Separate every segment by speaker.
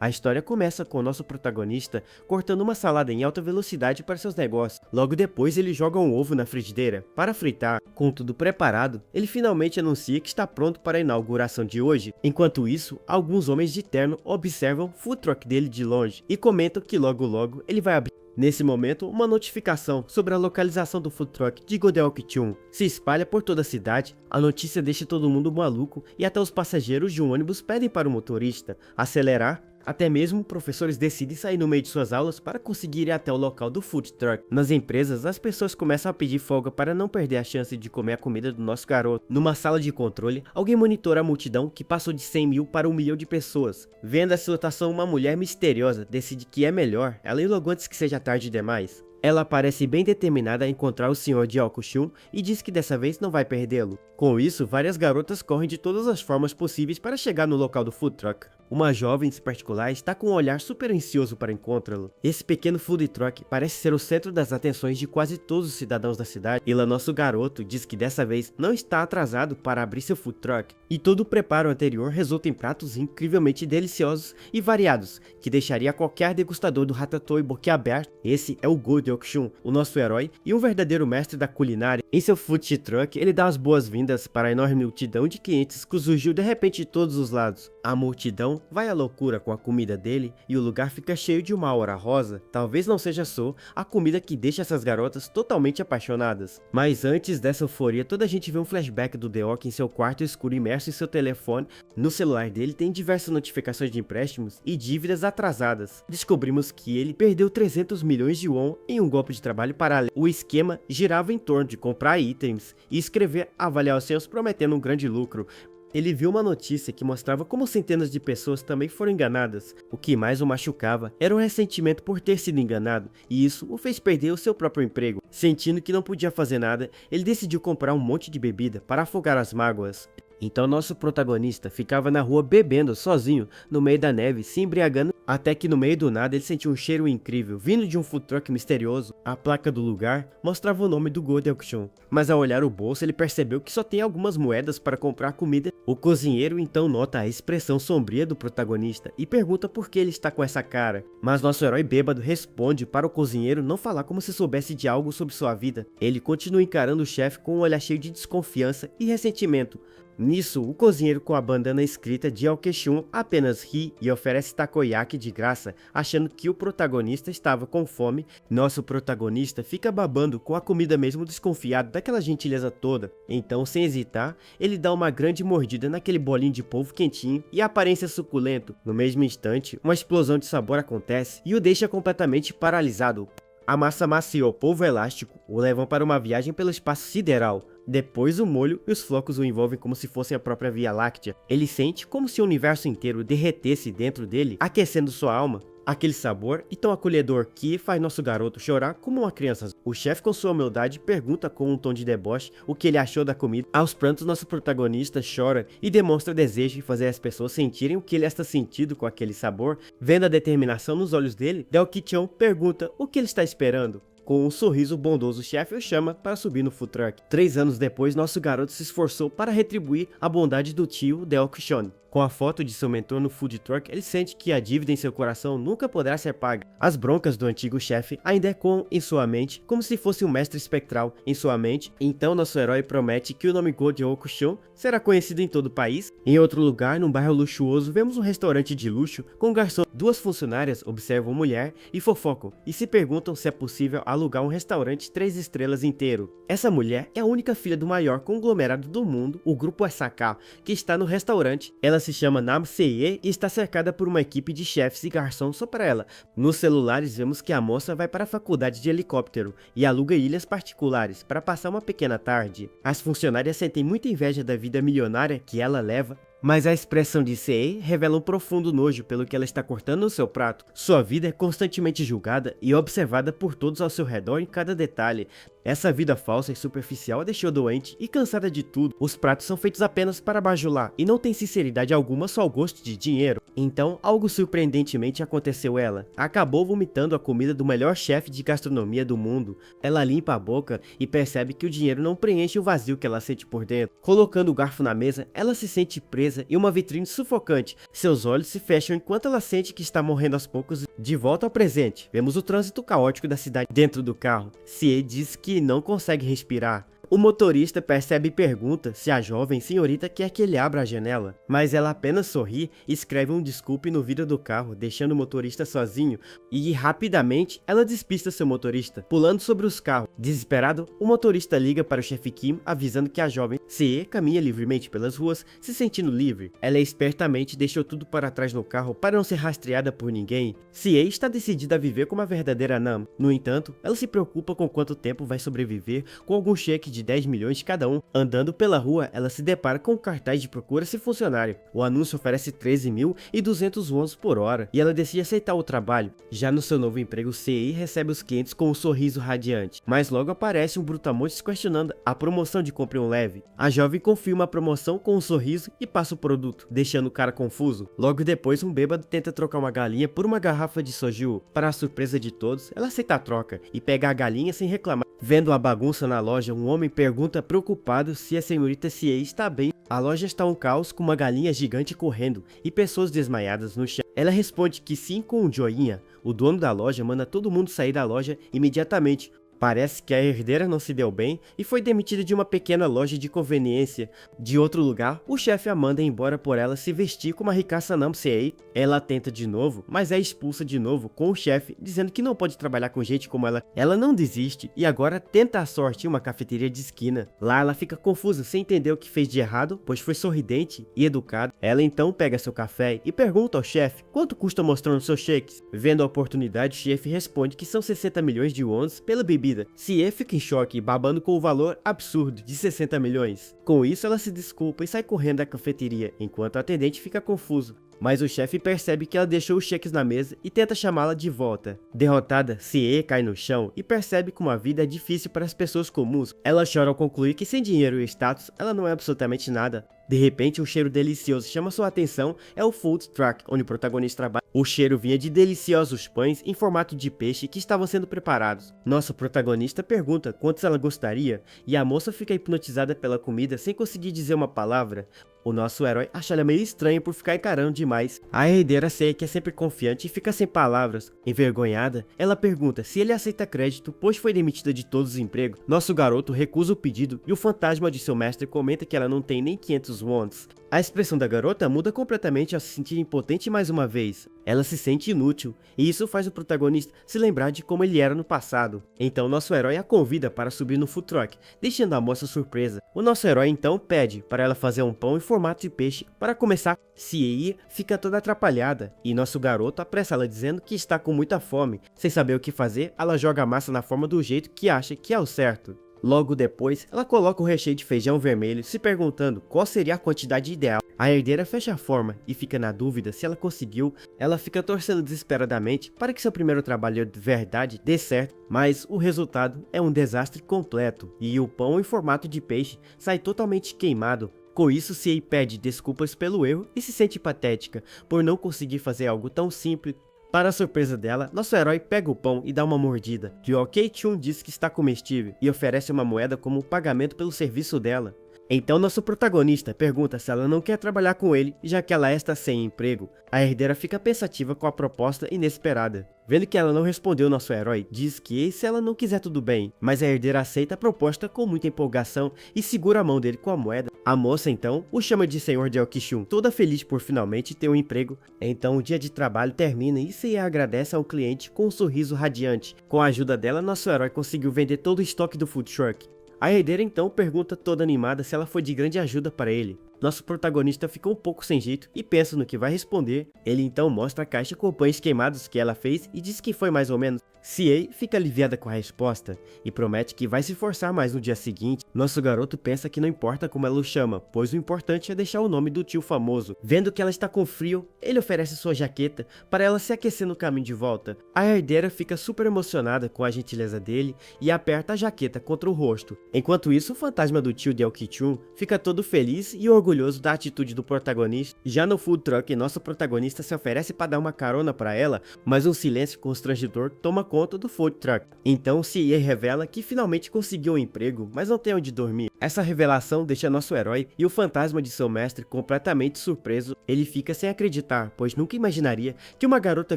Speaker 1: A história começa com o nosso protagonista cortando uma salada em alta velocidade para seus negócios. Logo depois ele joga um ovo na frigideira para fritar. Com tudo preparado, ele finalmente anuncia que está pronto para a inauguração de hoje. Enquanto isso, alguns homens de terno observam o food truck dele de longe e comentam que logo logo ele vai abrir. Nesse momento, uma notificação sobre a localização do food truck de Godeok-chun se espalha por toda a cidade. A notícia deixa todo mundo maluco e até os passageiros de um ônibus pedem para o motorista acelerar. Até mesmo professores decidem sair no meio de suas aulas para conseguir ir até o local do food truck. Nas empresas, as pessoas começam a pedir folga para não perder a chance de comer a comida do nosso garoto. Numa sala de controle, alguém monitora a multidão que passou de 100 mil para 1 milhão de pessoas. Vendo a situação, uma mulher misteriosa decide que é melhor ela ir logo antes que seja tarde demais. Ela parece bem determinada a encontrar o Sr. Deok-chun e diz que dessa vez não vai perdê-lo. Com isso, várias garotas correm de todas as formas possíveis para chegar no local do food truck. Uma jovem em particular está com um olhar super ansioso para encontrá-lo. Esse pequeno food truck parece ser o centro das atenções de quase todos os cidadãos da cidade. E lá nosso garoto diz que dessa vez não está atrasado para abrir seu food truck. E todo o preparo anterior resulta em pratos incrivelmente deliciosos e variados, que deixaria qualquer degustador do ratatouille boquiaberto. Esse é o Godeok-chun, o nosso herói e um verdadeiro mestre da culinária. Em seu food truck, ele dá as boas-vindas para a enorme multidão de clientes que surgiu de repente de todos os lados. A multidão vai à loucura com a comida dele e o lugar fica cheio de uma aura rosa. Talvez não seja só a comida que deixa essas garotas totalmente apaixonadas. Mas antes dessa euforia, toda a gente vê um flashback do Deok em seu quarto escuro imerso em seu telefone. No celular dele tem diversas notificações de empréstimos e dívidas atrasadas. Descobrimos que ele perdeu 300 milhões de won em um golpe de trabalho paralelo. O esquema girava em torno de comprar itens e escrever avaliações prometendo um grande lucro. Ele viu uma notícia que mostrava como centenas de pessoas também foram enganadas. O que mais o machucava era o ressentimento por ter sido enganado, e isso o fez perder o seu próprio emprego. Sentindo que não podia fazer nada, ele decidiu comprar um monte de bebida para afogar as mágoas. Então nosso protagonista ficava na rua bebendo sozinho, no meio da neve, se embriagando, até que no meio do nada ele sentiu um cheiro incrível, vindo de um food truck misterioso. A placa do lugar mostrava o nome do Godeok-chun, mas ao olhar o bolso ele percebeu que só tem algumas moedas para comprar comida. O cozinheiro então nota a expressão sombria do protagonista e pergunta por que ele está com essa cara. Mas nosso herói bêbado responde para o cozinheiro não falar como se soubesse de algo sobre sua vida. Ele continua encarando o chefe com um olhar cheio de desconfiança e ressentimento. Nisso, o cozinheiro com a bandana escrita Deok-chun apenas ri e oferece takoyaki de graça, achando que o protagonista estava com fome. Nosso protagonista fica babando com a comida mesmo desconfiado daquela gentileza toda. Então, sem hesitar, ele dá uma grande mordida naquele bolinho de polvo quentinho e aparência suculento. No mesmo instante, uma explosão de sabor acontece e o deixa completamente paralisado. A massa macia e o polvo elástico o levam para uma viagem pelo espaço sideral. Depois o molho e os flocos o envolvem como se fossem a própria Via Láctea. Ele sente como se o universo inteiro derretesse dentro dele, aquecendo sua alma. Aquele sabor e tão acolhedor que faz nosso garoto chorar como uma criança. O chefe, com sua humildade, pergunta com um tom de deboche o que ele achou da comida. Aos prantos, nosso protagonista chora e demonstra desejo de fazer as pessoas sentirem o que ele está sentindo com aquele sabor. Vendo a determinação nos olhos dele, Deok-chun pergunta o que ele está esperando. Com um sorriso bondoso, o chefe o chama para subir no food truck. 3 anos depois, nosso garoto se esforçou para retribuir a bondade do tio Deok-chun. Com a foto de seu mentor no food truck, ele sente que a dívida em seu coração nunca poderá ser paga. As broncas do antigo chefe ainda ecoam em sua mente, como se fosse um mestre espectral em sua mente. Então nosso herói promete que o nome Godeok-chun será conhecido em todo o país. Em outro lugar, num bairro luxuoso, vemos um restaurante de luxo com um garçom. 2 funcionárias observam a mulher e fofocam, e se perguntam se é possível alugar um restaurante 3 estrelas inteiro. Essa mulher é a única filha do maior conglomerado do mundo, o Grupo SK, que está no restaurante. Ela se chama Nam Se-ye e está cercada por uma equipe de chefes e garçons só para ela. Nos celulares vemos que a moça vai para a faculdade de helicóptero e aluga ilhas particulares para passar uma pequena tarde. As funcionárias sentem muita inveja da vida milionária que ela leva, mas a expressão de Se revela um profundo nojo pelo que ela está cortando no seu prato. Sua vida é constantemente julgada e observada por todos ao seu redor em cada detalhe. Essa vida falsa e superficial a deixou doente e cansada de tudo. Os pratos são feitos apenas para bajular e não tem sinceridade alguma, só ao gosto de dinheiro. Então, algo surpreendentemente aconteceu ela. Acabou vomitando a comida do melhor chefe de gastronomia do mundo. Ela limpa a boca e percebe que o dinheiro não preenche o vazio que ela sente por dentro. Colocando o garfo na mesa, ela se sente presa em uma vitrine sufocante. Seus olhos se fecham enquanto ela sente que está morrendo aos poucos. De volta ao presente, vemos o trânsito caótico da cidade dentro do carro. Sie diz que não consegue respirar. O motorista percebe e pergunta se a jovem senhorita quer que ele abra a janela, mas ela apenas sorri e escreve um desculpe no vidro do carro, deixando o motorista sozinho, e rapidamente ela despista seu motorista, pulando sobre os carros. Desesperado, o motorista liga para o chefe Kim, avisando que a jovem Sie caminha livremente pelas ruas, se sentindo livre. Ela espertamente deixou tudo para trás no carro para não ser rastreada por ninguém. Sie está decidida a viver como uma verdadeira Nam. No entanto, ela se preocupa com quanto tempo vai sobreviver com algum cheque de 10 milhões cada um. Andando pela rua, ela se depara com um cartaz de procura-se funcionário. O anúncio oferece 13.200 wons por hora e ela decide aceitar o trabalho. Já no seu novo emprego, Sei recebe os clientes com um sorriso radiante, mas logo aparece um brutamontes questionando a promoção de compre um leve. A jovem confirma a promoção com um sorriso e passa o produto, deixando o cara confuso. Logo depois, um bêbado tenta trocar uma galinha por uma garrafa de soju. Para a surpresa de todos, ela aceita a troca e pega a galinha sem reclamar. Vendo a bagunça na loja, um homem pergunta preocupado se a senhorita Sie está bem. A loja está um caos com uma galinha gigante correndo e pessoas desmaiadas no chão. Ela responde que sim com um joinha. O dono da loja manda todo mundo sair da loja imediatamente. Parece que a herdeira não se deu bem e foi demitida de uma pequena loja de conveniência. De outro lugar, o chefe a manda embora por ela se vestir como a ricaça Nam Sei. Ela tenta de novo, mas é expulsa de novo com o chefe, dizendo que não pode trabalhar com gente como ela. Ela não desiste e agora tenta a sorte em uma cafeteria de esquina. Lá ela fica confusa sem entender o que fez de errado, pois foi sorridente e educada. Ela então pega seu café e pergunta ao chefe quanto custa mostrando seus cheques. Vendo a oportunidade, o chefe responde que são 60 milhões de wons pela bebida. Sie fica em choque, babando com o valor absurdo de 60 milhões. Com isso, ela se desculpa e sai correndo da cafeteria, enquanto o atendente fica confuso. Mas o chefe percebe que ela deixou os cheques na mesa e tenta chamá-la de volta. Derrotada, Sie cai no chão e percebe como a vida é difícil para as pessoas comuns. Ela chora ao concluir que sem dinheiro e status, ela não é absolutamente nada. De repente, um cheiro delicioso chama sua atenção, é o food truck, onde o protagonista trabalha. O cheiro vinha de deliciosos pães em formato de peixe que estavam sendo preparados. Nosso protagonista pergunta quantos ela gostaria, e a moça fica hipnotizada pela comida sem conseguir dizer uma palavra. O nosso herói acha ela meio estranha por ficar encarando demais. A herdeira Sei, que é sempre confiante, fica sem palavras. Envergonhada, ela pergunta se ele aceita crédito, pois foi demitida de todos os empregos. Nosso garoto recusa o pedido e o fantasma de seu mestre comenta que ela não tem nem 500 wons. A expressão da garota muda completamente ao se sentir impotente mais uma vez. Ela se sente inútil, e isso faz o protagonista se lembrar de como ele era no passado. Então nosso herói a convida para subir no food truck, deixando a moça surpresa. O nosso herói então pede para ela fazer um pão em formato de peixe para começar. Sie fica toda atrapalhada, e nosso garoto apressa ela dizendo que está com muita fome. Sem saber o que fazer, ela joga a massa na forma do jeito que acha que é o certo. Logo depois, ela coloca o recheio de feijão vermelho, se perguntando qual seria a quantidade ideal. A herdeira fecha a forma e fica na dúvida se ela conseguiu. Ela fica torcendo desesperadamente para que seu primeiro trabalho de verdade dê certo, mas o resultado é um desastre completo, e o pão em formato de peixe sai totalmente queimado. Com isso, Sie pede desculpas pelo erro e se sente patética por não conseguir fazer algo tão simples. Para a surpresa dela, nosso herói pega o pão e dá uma mordida. Ryohei-chun diz que está comestível e oferece uma moeda como pagamento pelo serviço dela. Então nosso protagonista pergunta se ela não quer trabalhar com ele, já que ela está sem emprego. A herdeira fica pensativa com a proposta inesperada. Vendo que ela não respondeu, nosso herói diz que se ela não quiser tudo bem, mas a herdeira aceita a proposta com muita empolgação e segura a mão dele com a moeda. A moça então o chama de Senhor Ryohei-chun, toda feliz por finalmente ter um emprego. Então o dia de trabalho termina e Sie agradece ao cliente com um sorriso radiante. Com a ajuda dela, nosso herói conseguiu vender todo o estoque do food truck. A herdeira então pergunta toda animada se ela foi de grande ajuda para ele. Nosso protagonista fica um pouco sem jeito e pensa no que vai responder. Ele então mostra a caixa com pães queimados que ela fez e diz que foi mais ou menos. CA fica aliviada com a resposta e promete que vai se esforçar mais no dia seguinte. Nosso garoto pensa que não importa como ela o chama, pois o importante é deixar o nome do tio famoso. Vendo que ela está com frio, ele oferece sua jaqueta para ela se aquecer no caminho de volta. A herdeira fica super emocionada com a gentileza dele e aperta a jaqueta contra o rosto. Enquanto isso, o fantasma do tio Deoki-chun fica todo feliz e orgulhoso da atitude do protagonista. Já no food truck, nosso protagonista se oferece para dar uma carona para ela, mas um silêncio constrangedor toma conta do food truck. Então CA revela que finalmente conseguiu um emprego, mas não tem onde dormir. Essa revelação deixa nosso herói e o fantasma de seu mestre completamente surpreso. Ele fica sem acreditar, pois nunca imaginaria que uma garota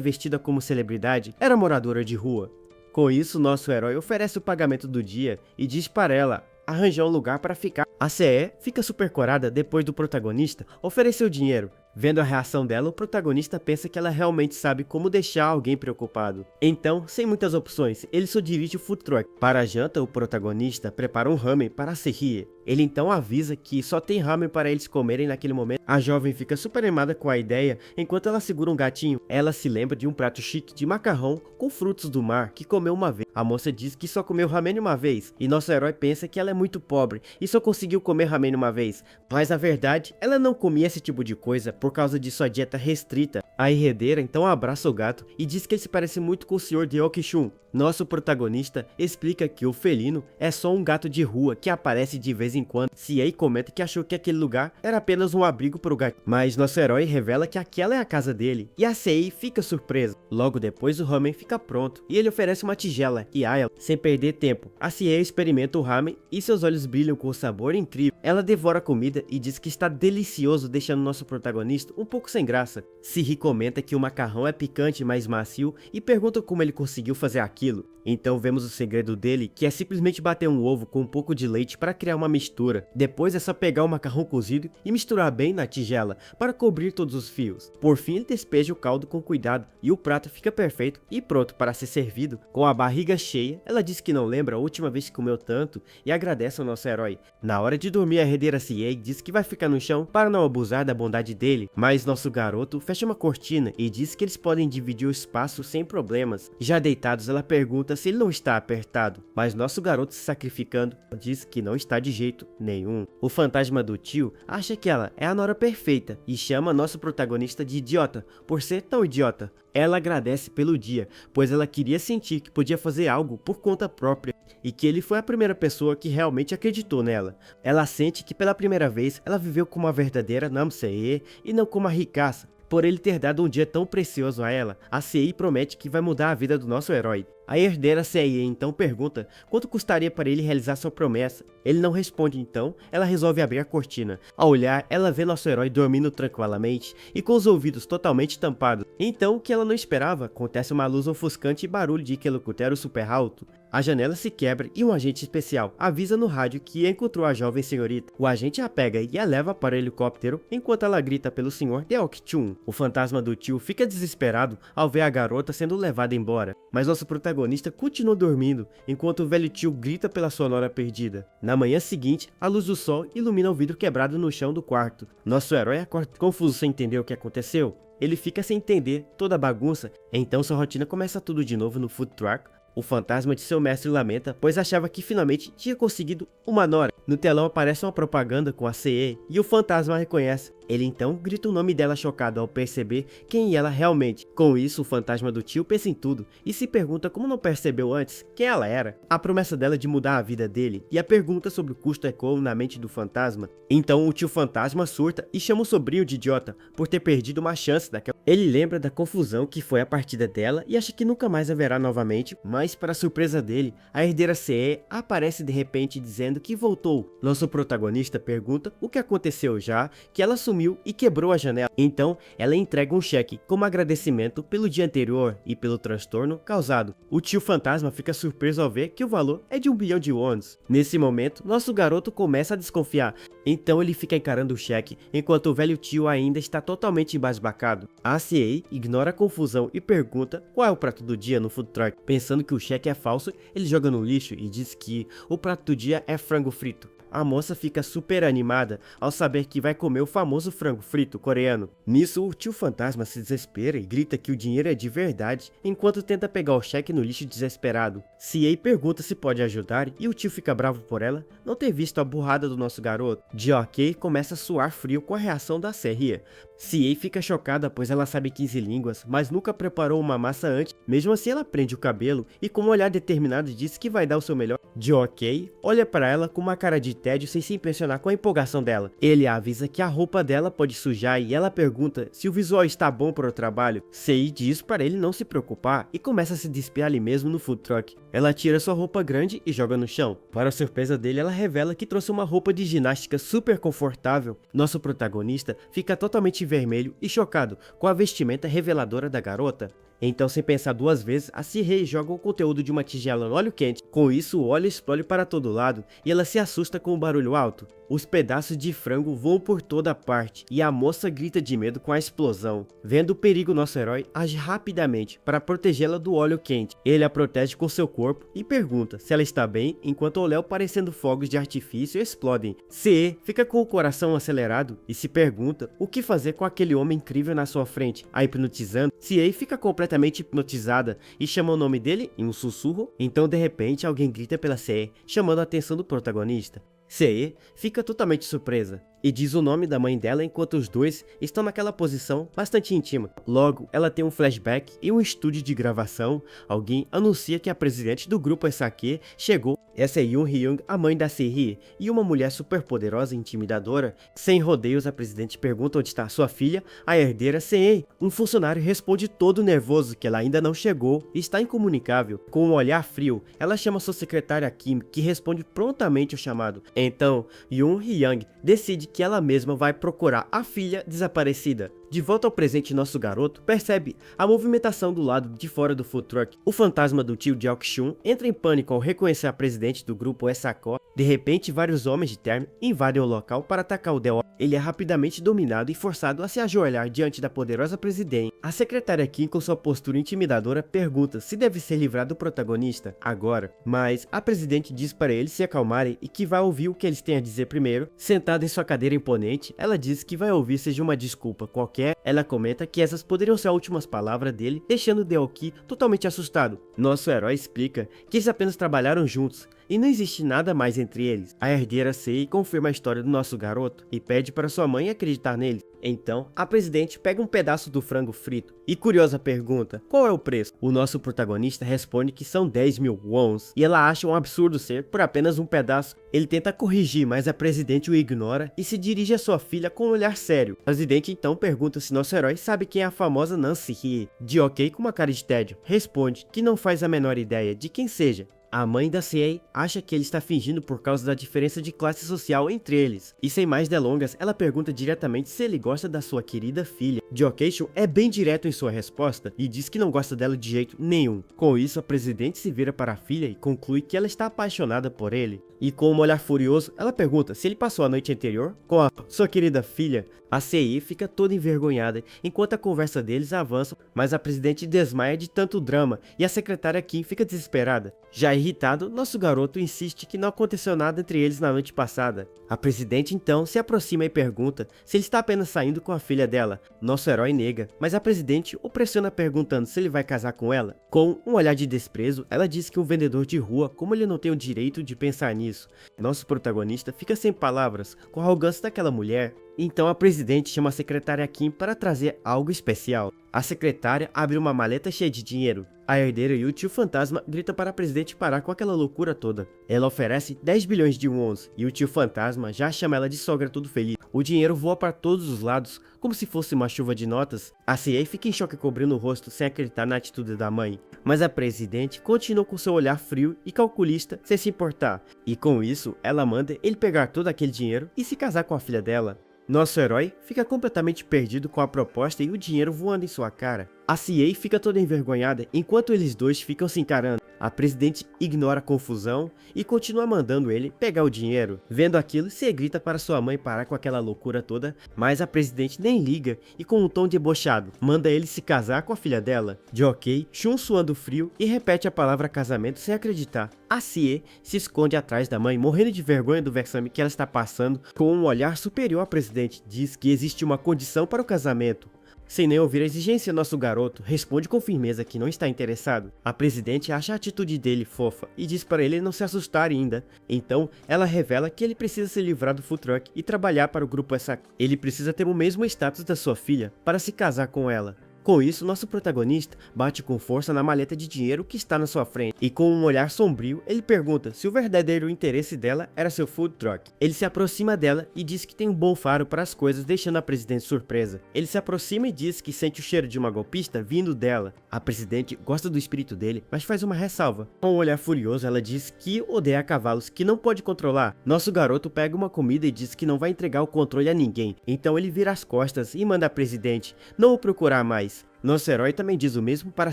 Speaker 1: vestida como celebridade era moradora de rua. Com isso, nosso herói oferece o pagamento do dia e diz para ela arranjar um lugar para ficar. A CE fica super corada depois do protagonista oferecer o dinheiro. Vendo a reação dela, o protagonista pensa que ela realmente sabe como deixar alguém preocupado. Então, sem muitas opções, ele só dirige o food truck. Para a janta, o protagonista prepara um ramen para a Serie. Ele então avisa que só tem ramen para eles comerem naquele momento. A jovem fica super animada com a ideia, enquanto ela segura um gatinho. Ela se lembra de um prato chique de macarrão com frutos do mar que comeu uma vez. A moça diz que só comeu ramen uma vez, e nosso herói pensa que ela é muito pobre e só conseguiu comer ramen uma vez. Mas na verdade, ela não comia esse tipo de coisa por causa de sua dieta restrita. A herdeira então abraça o gato e diz que ele se parece muito com o Sr. Deoki-chun. Nosso protagonista explica que o felino é só um gato de rua que aparece de vez em quando. CA comenta que achou que aquele lugar era apenas um abrigo para o gato, mas nosso herói revela que aquela é a casa dele, e a CA fica surpresa. Logo depois o ramen fica pronto, e ele oferece uma tigela e a ela. Sem perder tempo, a CA experimenta o ramen e seus olhos brilham com um sabor incrível. Ela devora a comida e diz que está delicioso, deixando nosso protagonista um pouco sem graça. Siri comenta que o macarrão é picante, mas macio, e pergunta como ele conseguiu fazer aquilo. Então vemos o segredo dele, que é simplesmente bater um ovo com um pouco de leite para criar uma mistura. Depois é só pegar o macarrão cozido e misturar bem na tigela para cobrir todos os fios. Por fim, ele despeja o caldo com cuidado e o prato fica perfeito e pronto para ser servido. Com a barriga cheia, ela diz que não lembra a última vez que comeu tanto e agradece ao nosso herói. Na hora de dormir, a herdeira CA diz que vai ficar no chão para não abusar da bondade dele, mas nosso garoto fecha uma cortina e diz que eles podem dividir o espaço sem problemas. Já deitados, ela pergunta se ele não está apertado, mas nosso garoto se sacrificando diz que não está de jeito nenhum. O fantasma do tio acha que ela é a nora perfeita e chama nosso protagonista de idiota por ser tão idiota. Ela agradece pelo dia, pois ela queria sentir que podia fazer algo por conta própria e que ele foi a primeira pessoa que realmente acreditou nela. Ela sente que pela primeira vez ela viveu como uma verdadeira namsee e não como uma ricaça. Por ele ter dado um dia tão precioso a ela, a CI promete que vai mudar a vida do nosso herói. A herdeira CI então pergunta quanto custaria para ele realizar sua promessa. Ele não responde, então ela resolve abrir a cortina. Ao olhar, ela vê nosso herói dormindo tranquilamente e com os ouvidos totalmente tampados. Então, o que ela não esperava, acontece uma luz ofuscante e barulho de helicóptero super alto. A janela se quebra e um agente especial avisa no rádio que encontrou a jovem senhorita. O agente a pega e a leva para o helicóptero enquanto ela grita pelo Sr. Deoki-chun. O fantasma do tio fica desesperado ao ver a garota sendo levada embora, mas nosso protagonista continua dormindo enquanto o velho tio grita pela sua nora perdida. Na manhã seguinte, a luz do sol ilumina o vidro quebrado no chão do quarto. Nosso herói acorda confuso sem entender o que aconteceu. Ele fica sem entender toda a bagunça, então sua rotina começa tudo de novo no food truck. O fantasma de seu mestre lamenta, pois achava que finalmente tinha conseguido uma nora. No telão aparece uma propaganda com a CE e o fantasma a reconhece. Ele então grita o nome dela chocado ao perceber quem ela realmente. Com isso, o fantasma do tio pensa em tudo e se pergunta como não percebeu antes quem ela era. A promessa dela de mudar a vida dele e a pergunta sobre o custo ecoam na mente do fantasma. Então o tio fantasma surta e chama o sobrinho de idiota por ter perdido uma chance daquela. Ele lembra da confusão que foi a partida dela e acha que nunca mais haverá novamente, mas para surpresa dele, a herdeira CE aparece de repente dizendo que voltou. Nosso protagonista pergunta o que aconteceu já que ela sumiu e quebrou a janela. Então ela entrega um cheque como agradecimento pelo dia anterior e pelo transtorno causado. O tio fantasma fica surpreso ao ver que o valor é de 1 bilhão de wons. Nesse momento, nosso garoto começa a desconfiar, então ele fica encarando o cheque enquanto o velho tio ainda está totalmente embasbacado. A CA ignora a confusão e pergunta qual é o prato do dia no food truck. Pensando que o cheque é falso, ele joga no lixo e diz que o prato do dia é frango frito. a moça fica super animada ao saber que vai comer o famoso frango frito coreano. Nisso, o tio fantasma se desespera e grita que o dinheiro é de verdade, enquanto tenta pegar o cheque no lixo desesperado. CA pergunta se pode ajudar e o tio fica bravo por ela não ter visto a burrada do nosso garoto. Ji-ok começa a suar frio com a reação da Seria. CA fica chocada pois ela sabe 15 línguas, mas nunca preparou uma massa antes. Mesmo assim ela prende o cabelo e com um olhar determinado diz que vai dar o seu melhor. Ji-ok olha para ela com uma cara de tédio sem se impressionar com a empolgação dela. Ele avisa que a roupa dela pode sujar e ela pergunta se o visual está bom para o trabalho. Sei diz para ele não se preocupar e começa a se despir ali mesmo no food truck. Ela tira sua roupa grande e joga no chão. Para a surpresa dele, ela revela que trouxe uma roupa de ginástica super confortável. Nosso protagonista fica totalmente vermelho e chocado com a vestimenta reveladora da garota. Então, sem pensar duas vezes, a Sirrei joga o conteúdo de uma tigela no óleo quente. Com isso, o óleo explode para todo lado e ela se assusta com o barulho alto. Os pedaços de frango voam por toda parte e a moça grita de medo com a explosão. Vendo o perigo, nosso herói age rapidamente para protegê-la do óleo quente. Ele a protege com seu corpo e pergunta se ela está bem, enquanto o Léo parecendo fogos de artifício explodem. CE fica com o coração acelerado e se pergunta o que fazer com aquele homem incrível na sua frente. A hipnotizando, CA fica completamente hipnotizada e chama o nome dele em um sussurro. Então de repente alguém grita pela CE, chamando a atenção do protagonista. CE fica totalmente surpresa e diz o nome da mãe dela enquanto os dois estão naquela posição bastante íntima. Logo, ela tem um flashback e um estúdio de gravação. Alguém anuncia que a presidente do grupo SAQ chegou. Essa é Yoon Hyung, a mãe da Se-hye, e uma mulher super poderosa e intimidadora. Sem rodeios, a presidente pergunta onde está sua filha, a herdeira Se-hye. Um funcionário responde todo nervoso que ela ainda não chegou e está incomunicável. Com um olhar frio, ela chama sua secretária Kim, que responde prontamente ao chamado. Então, Yoon Hyung decide que ela mesma vai procurar a filha desaparecida. De volta ao presente, nosso garoto percebe a movimentação do lado de fora do food truck. O fantasma do tio Jeok-shun entra em pânico ao reconhecer a presidente do grupo SAQ. De repente, vários homens de terno invadem o local para atacar o DO. Ele é rapidamente dominado e forçado a se ajoelhar diante da poderosa presidente. A secretária Kim, com sua postura intimidadora, pergunta se deve ser livrado do protagonista agora, mas a presidente diz para eles se acalmarem e que vai ouvir o que eles têm a dizer primeiro. Sentada em sua cadeira imponente, ela diz que vai ouvir seja uma desculpa qualquer. Ela comenta que essas poderiam ser as últimas palavras dele, deixando Deoki totalmente assustado. Nosso herói explica que eles apenas trabalharam juntos e não existe nada mais entre eles. A herdeira Sei confirma a história do nosso garoto e pede para sua mãe acreditar nele. Então, a presidente pega um pedaço do frango frito e curiosa pergunta, qual é o preço? O nosso protagonista responde que são 10.000 wons e ela acha um absurdo ser por apenas um pedaço. Ele tenta corrigir, mas a presidente o ignora e se dirige à sua filha com um olhar sério. A presidente então pergunta se nosso herói sabe quem é a famosa Nancy Hee. Ji-ok, com uma cara de tédio, responde que não faz a menor ideia de quem seja. A mãe da Se-hye acha que ele está fingindo por causa da diferença de classe social entre eles. E sem mais delongas, ela pergunta diretamente se ele gosta da sua querida filha. Ji-ok é bem direto em sua resposta e diz que não gosta dela de jeito nenhum. Com isso, a presidente se vira para a filha e conclui que ela está apaixonada por ele. E com um olhar furioso, ela pergunta se ele passou a noite anterior com a sua querida filha. A Se-hye fica toda envergonhada enquanto a conversa deles avança, mas a presidente desmaia de tanto drama e a secretária Kim fica desesperada. Já irritado, nosso garoto insiste que não aconteceu nada entre eles na noite passada. A presidente então se aproxima e pergunta se ele está apenas saindo com a filha dela. Nosso herói nega, mas a presidente o pressiona perguntando se ele vai casar com ela. Com um olhar de desprezo, ela diz que um vendedor de rua, como ele não tem o direito de pensar nisso. Nosso protagonista fica sem palavras com a arrogância daquela mulher. Então a presidente chama a secretária Kim para trazer algo especial. A secretária abre uma maleta cheia de dinheiro. A herdeira e o tio fantasma gritam para a presidente parar com aquela loucura toda. Ela oferece 10 bilhões de wons e o tio fantasma já chama ela de sogra todo feliz. O dinheiro voa para todos os lados, como se fosse uma chuva de notas. A CA fica em choque cobrindo o rosto sem acreditar na atitude da mãe. Mas a presidente continua com seu olhar frio e calculista sem se importar. E com isso, ela manda ele pegar todo aquele dinheiro e se casar com a filha dela. Nosso herói fica completamente perdido com a proposta e o dinheiro voando em sua cara. A CA fica toda envergonhada enquanto eles dois ficam se encarando. A presidente ignora a confusão e continua mandando ele pegar o dinheiro. Vendo aquilo, Se grita para sua mãe parar com aquela loucura toda, mas a presidente nem liga e com um tom debochado, manda ele se casar com a filha dela. De ok, Shun suando frio e repete a palavra casamento sem acreditar. A Sie se esconde atrás da mãe, morrendo de vergonha do vexame que ela está passando. Com um olhar superior à presidente, diz que existe uma condição para o casamento. Sem nem ouvir a exigência, nosso garoto responde com firmeza que não está interessado. A presidente acha a atitude dele fofa e diz para ele não se assustar ainda. Então, ela revela que ele precisa se livrar do food truck e trabalhar para o grupo SK. Ele precisa ter o mesmo status da sua filha para se casar com ela. Com isso, nosso protagonista bate com força na maleta de dinheiro que está na sua frente e com um olhar sombrio, ele pergunta se o verdadeiro interesse dela era seu food truck. Ele se aproxima dela e diz que tem um bom faro para as coisas, deixando a presidente surpresa. Ele se aproxima e diz que sente o cheiro de uma golpista vindo dela. A presidente gosta do espírito dele, mas faz uma ressalva. Com um olhar furioso, ela diz que odeia cavalos, que não pode controlar. Nosso garoto pega uma comida e diz que não vai entregar o controle a ninguém. Então ele vira as costas e manda a presidente não o procurar mais. Nosso herói também diz o mesmo para a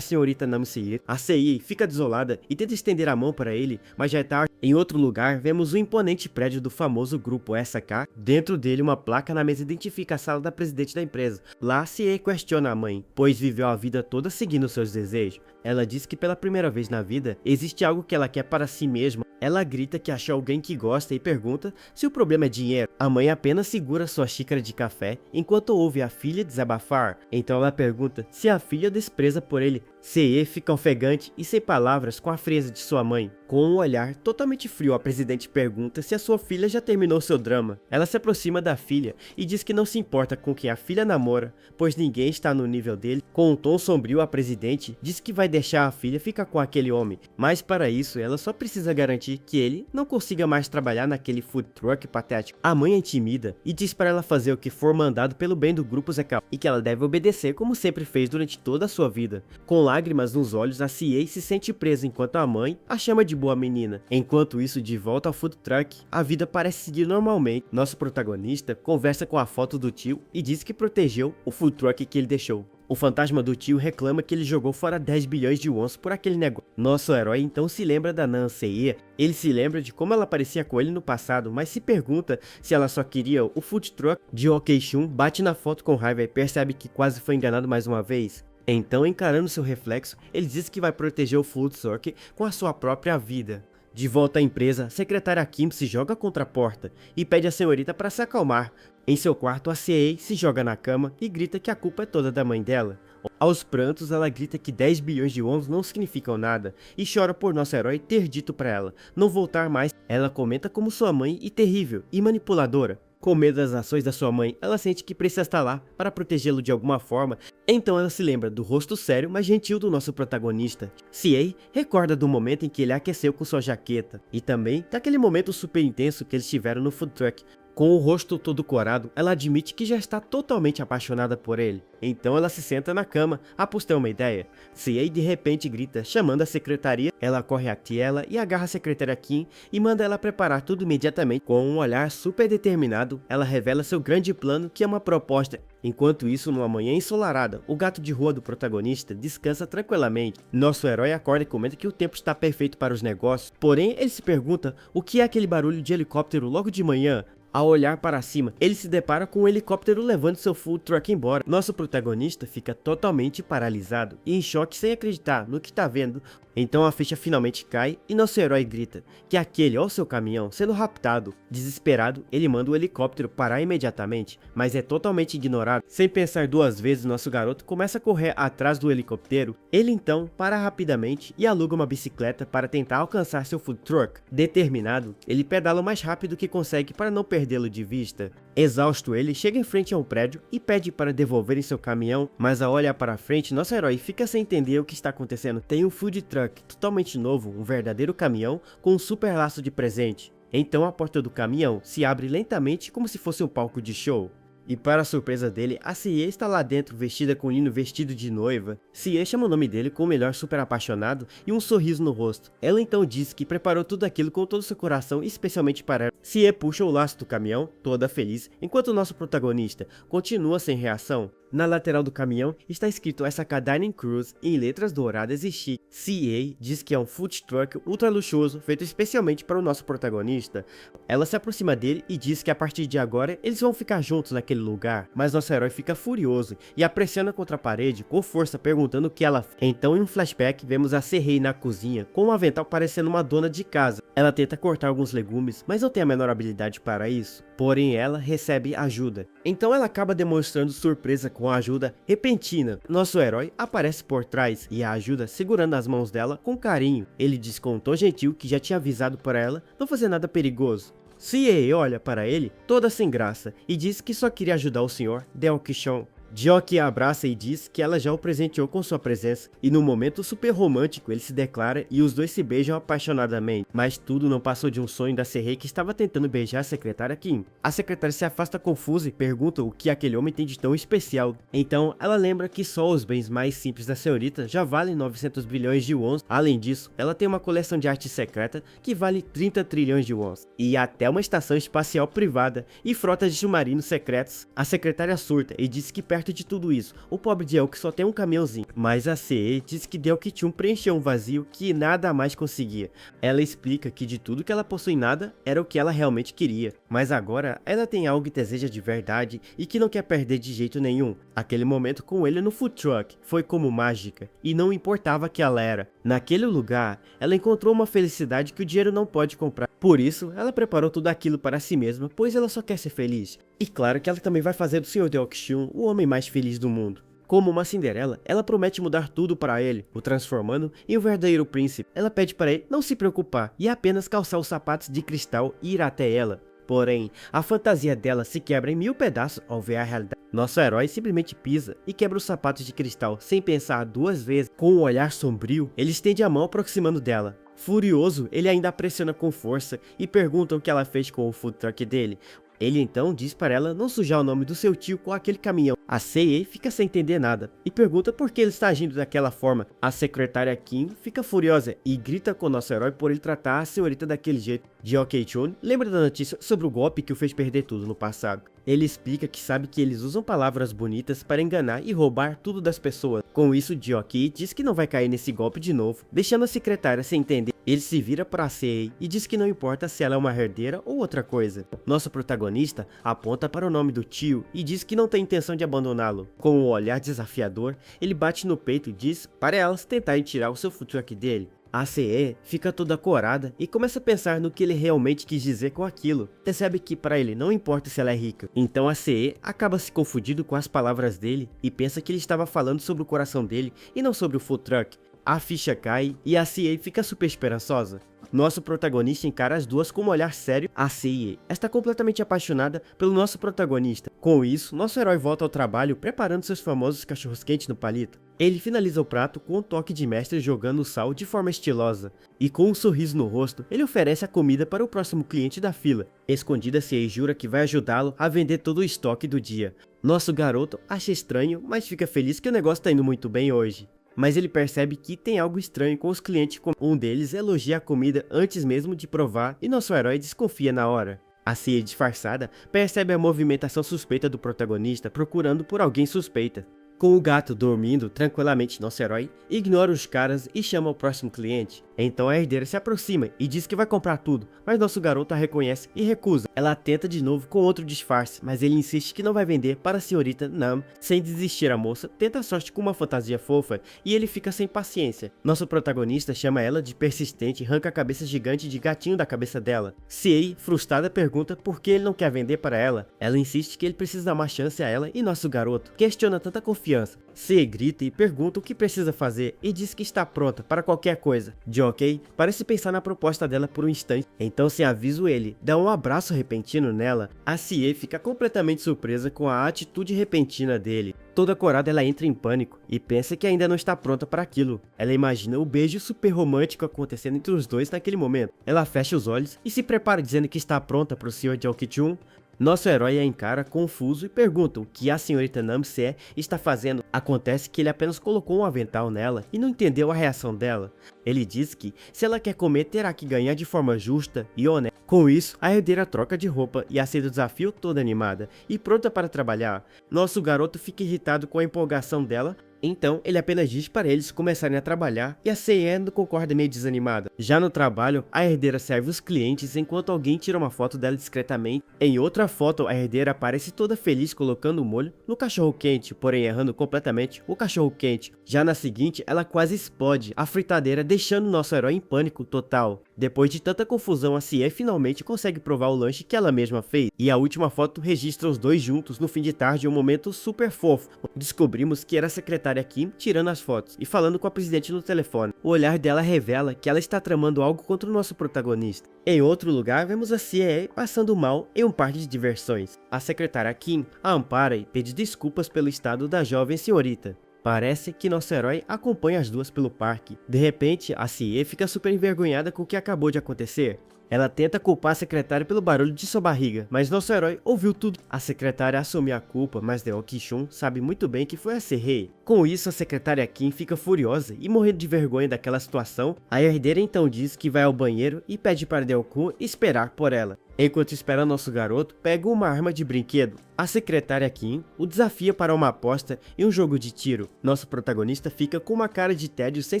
Speaker 1: senhorita Namseir. A Sei fica desolada e tenta estender a mão para ele, mas já é tarde. Em outro lugar, vemos o imponente prédio do famoso grupo SK. Dentro dele, uma placa na mesa identifica a sala da presidente da empresa. Lá, Sei questiona a mãe, pois viveu a vida toda seguindo seus desejos. Ela diz que pela primeira vez na vida, existe algo que ela quer para si mesma. Ela grita que achou alguém que gosta e pergunta se o problema é dinheiro. A mãe apenas segura sua xícara de café enquanto ouve a filha desabafar. Então ela pergunta se a filha despreza por ele. Sei fica ofegante e sem palavras com a frieza de sua mãe. Com um olhar totalmente frio, a presidente pergunta se a sua filha já terminou seu drama. Ela se aproxima da filha e diz que não se importa com quem a filha namora, pois ninguém está no nível dele. Com um tom sombrio, a presidente diz que vai deixar a filha ficar com aquele homem, mas para isso ela só precisa garantir que ele não consiga mais trabalhar naquele food truck patético. A mãe é intimida e diz para ela fazer o que for mandado pelo bem do grupo Zecal e que ela deve obedecer como sempre fez durante toda a sua vida. Com lágrimas nos olhos, a CA se sente presa enquanto a mãe a chama de boa menina. Enquanto isso, de volta ao food truck, a vida parece seguir normalmente. Nosso protagonista conversa com a foto do tio e diz que protegeu o food truck que ele deixou. O fantasma do tio reclama que ele jogou fora 10 bilhões de wons por aquele negócio. Nosso herói então se lembra da Namseir. Ele se lembra de como ela parecia com ele no passado, mas se pergunta se ela só queria o food truck. De Ok Shun bate na foto com raiva e percebe que quase foi enganado mais uma vez. Então, encarando seu reflexo, ele diz que vai proteger o food truck com a sua própria vida. De volta à empresa, a secretária Kim se joga contra a porta e pede à senhorita para se acalmar. Em seu quarto, a CA se joga na cama e grita que a culpa é toda da mãe dela. Aos prantos, ela grita que 10 bilhões de wons não significam nada e chora por nosso herói ter dito para ela não voltar mais. Ela comenta como sua mãe é terrível e manipuladora. Com medo das ações da sua mãe, ela sente que precisa estar lá para protegê-lo de alguma forma. Então ela se lembra do rosto sério, mas gentil do nosso protagonista. CA recorda do momento em que ele aqueceu com sua jaqueta e também daquele momento super intenso que eles tiveram no food truck. Com o rosto todo corado, ela admite que já está totalmente apaixonada por ele. Então ela se senta na cama, após ter uma ideia. CA de repente grita, chamando a secretaria. Ela corre até ela e agarra a secretária Kim e manda ela preparar tudo imediatamente. Com um olhar super determinado, ela revela seu grande plano, que é uma proposta. Enquanto isso, numa manhã ensolarada, o gato de rua do protagonista descansa tranquilamente. Nosso herói acorda e comenta que o tempo está perfeito para os negócios. Porém, ele se pergunta o que é aquele barulho de helicóptero logo de manhã. Ao olhar para cima, ele se depara com um helicóptero levando seu food truck embora. Nosso protagonista fica totalmente paralisado e em choque sem acreditar no que está vendo. Então a ficha finalmente cai e nosso herói grita que aquele é o seu caminhão sendo raptado. Desesperado, ele manda o helicóptero parar imediatamente, mas é totalmente ignorado. Sem pensar duas vezes, nosso garoto começa a correr atrás do helicóptero. Ele então para rapidamente e aluga uma bicicleta para tentar alcançar seu food truck. Determinado, ele pedala o mais rápido que consegue para não perdê-lo de vista. Exausto, ele chega em frente a um prédio e pede para devolverem seu caminhão, mas ao olhar para frente, nosso herói fica sem entender o que está acontecendo. Tem um food truck totalmente novo, um verdadeiro caminhão com um super laço de presente. Então a porta do caminhão se abre lentamente como se fosse um palco de show. E para a surpresa dele, a Cie está lá dentro vestida com um lindo vestido de noiva. Cie chama o nome dele com o melhor super apaixonado e um sorriso no rosto. Ela então diz que preparou tudo aquilo com todo o seu coração, especialmente para ela. Cie puxa o laço do caminhão, toda feliz, enquanto o nosso protagonista continua sem reação. Na lateral do caminhão está escrito Asaka Dining Cruise em letras douradas e chique. CA diz que é um food truck ultra luxuoso feito especialmente para o nosso protagonista. Ela se aproxima dele e diz que a partir de agora eles vão ficar juntos naquele lugar, mas nosso herói fica furioso e a pressiona contra a parede com força, perguntando o que ela fez. Então, em um flashback, vemos a Sei na cozinha com um avental parecendo uma dona de casa. Ela tenta cortar alguns legumes, mas não tem a menor habilidade para isso. Porém, ela recebe ajuda. Então ela acaba demonstrando surpresa com a ajuda repentina. Nosso herói aparece por trás e a ajuda segurando as mãos dela com carinho. Ele diz com um tom gentil que já tinha avisado para ela não fazer nada perigoso. CA olha para ele, toda sem graça, e diz que só queria ajudar o Sr. Deok-chon. Jock a abraça e diz que ela já o presenteou com sua presença, e num momento super romântico ele se declara e os dois se beijam apaixonadamente. Mas tudo não passou de um sonho da Sei que estava tentando beijar a secretária Kim. A secretária se afasta confusa e pergunta o que aquele homem tem de tão especial. Então ela lembra que só os bens mais simples da senhorita já valem 900 bilhões de wons. Além disso, ela tem uma coleção de arte secreta que vale 30 trilhões de wons. E até uma estação espacial privada e frotas de submarinos secretos. A secretária surta e diz que perto de tudo isso, o pobre Deok só tem um caminhãozinho, mas a CE diz que Deok-chun preencheu um vazio que nada mais conseguia. Ela explica que de tudo que ela possui nada era o que ela realmente queria, mas agora ela tem algo que deseja de verdade e que não quer perder de jeito nenhum. Aquele momento com ele no food truck foi como mágica e não importava que ela era. Naquele lugar, ela encontrou uma felicidade que o dinheiro não pode comprar. Por isso, ela preparou tudo aquilo para si mesma, pois ela só quer ser feliz. E claro que ela também vai fazer do Sr. Deok-chun o homem mais feliz do mundo. Como uma Cinderela, ela promete mudar tudo para ele, o transformando em um verdadeiro príncipe. Ela pede para ele não se preocupar e apenas calçar os sapatos de cristal e ir até ela. Porém, a fantasia dela se quebra em 1000 pedaços ao ver a realidade. Nosso herói simplesmente pisa e quebra os sapatos de cristal sem pensar duas vezes. Com um olhar sombrio, ele estende a mão aproximando dela. Furioso, ele ainda a pressiona com força e pergunta o que ela fez com o food truck dele. Ele então diz para ela não sujar o nome do seu tio com aquele caminhão. A Sei fica sem entender nada e pergunta por que ele está agindo daquela forma. A secretária Kim fica furiosa e grita com nosso herói por ele tratar a senhorita daquele jeito. Deok-chun lembra da notícia sobre o golpe que o fez perder tudo no passado. Ele explica que sabe que eles usam palavras bonitas para enganar e roubar tudo das pessoas. Com isso, Deok diz que não vai cair nesse golpe de novo, deixando a secretária sem entender. Ele se vira para a Sei e diz que não importa se ela é uma herdeira ou outra coisa. Nosso protagonista aponta para o nome do tio e diz que não tem intenção de abandoná-lo. Com um olhar desafiador, ele bate no peito e diz para elas tentarem tirar o seu food truck dele. A CE fica toda corada e começa a pensar no que ele realmente quis dizer com aquilo. Percebe que para ele não importa se ela é rica. Então a CE acaba se confundindo com as palavras dele e pensa que ele estava falando sobre o coração dele e não sobre o food truck. A ficha cai e a CA fica super esperançosa. Nosso protagonista encara as duas com um olhar sério. A CA está completamente apaixonada pelo nosso protagonista. Com isso, nosso herói volta ao trabalho preparando seus famosos cachorros-quentes no palito. Ele finaliza o prato com um toque de mestre jogando o sal de forma estilosa. E com um sorriso no rosto, ele oferece a comida para o próximo cliente da fila. Escondida, CA jura que vai ajudá-lo a vender todo o estoque do dia. Nosso garoto acha estranho, mas fica feliz que o negócio está indo muito bem hoje. Mas ele percebe que tem algo estranho com os clientes. Um deles elogia a comida antes mesmo de provar e nosso herói desconfia na hora. A Cia disfarçada percebe a movimentação suspeita do protagonista procurando por alguém suspeita. Com o gato dormindo tranquilamente, nosso herói ignora os caras e chama o próximo cliente. Então a herdeira se aproxima e diz que vai comprar tudo, mas nosso garoto a reconhece e recusa. Ela tenta de novo com outro disfarce, mas ele insiste que não vai vender para a senhorita Nam. Sem desistir, a moça tenta a sorte com uma fantasia fofa e ele fica sem paciência. Nosso protagonista chama ela de persistente e arranca a cabeça gigante de gatinho da cabeça dela. Sei, frustrada, pergunta por que ele não quer vender para ela. Ela insiste que ele precisa dar uma chance a ela e nosso garoto questiona tanta confiança. Sei grita e pergunta o que precisa fazer e diz que está pronta para qualquer coisa. Jockey parece pensar na proposta dela por um instante, então sem aviso ele dá um abraço repentino nela. A Cie fica completamente surpresa com a atitude repentina dele. Toda corada ela entra em pânico e pensa que ainda não está pronta para aquilo. Ela imagina o beijo super romântico acontecendo entre os dois naquele momento. Ela fecha os olhos e se prepara dizendo que está pronta para o Sr. Deok-chun. Nosso herói a encara confuso e pergunta o que a senhorita Namsé está fazendo. Acontece que ele apenas colocou um avental nela e não entendeu a reação dela. Ele diz que, se ela quer comer, terá que ganhar de forma justa e honesta. Com isso, a herdeira troca de roupa e aceita o desafio toda animada e pronta para trabalhar. Nosso garoto fica irritado com a empolgação dela. Então, ele apenas diz para eles começarem a trabalhar e a Ceyenne concorda meio desanimada. Já no trabalho, a herdeira serve os clientes enquanto alguém tira uma foto dela discretamente. Em outra foto, a herdeira aparece toda feliz colocando o molho no cachorro quente, porém errando completamente o cachorro quente. Já na seguinte, ela quase explode a fritadeira, deixando nosso herói em pânico total. Depois de tanta confusão, a Cie finalmente consegue provar o lanche que ela mesma fez. E a última foto registra os dois juntos no fim de tarde em um momento super fofo. Descobrimos que era a secretária Kim tirando as fotos e falando com a presidente no telefone. O olhar dela revela que ela está tramando algo contra o nosso protagonista. Em outro lugar, vemos a Cie passando mal em um parque de diversões. A secretária Kim a ampara e pede desculpas pelo estado da jovem senhorita. Parece que nosso herói acompanha as duas pelo parque. De repente, a Cie fica super envergonhada com o que acabou de acontecer. Ela tenta culpar a secretária pelo barulho de sua barriga, mas nosso herói ouviu tudo. A secretária assume a culpa, mas Deok-shun sabe muito bem que foi a Serrei. Com isso, a secretária Kim fica furiosa e morrendo de vergonha daquela situação. A herdeira então diz que vai ao banheiro e pede para Deok-kun esperar por ela. Enquanto espera, nosso garoto pega uma arma de brinquedo. A secretária Kim o desafia para uma aposta e um jogo de tiro. Nosso protagonista fica com uma cara de tédio sem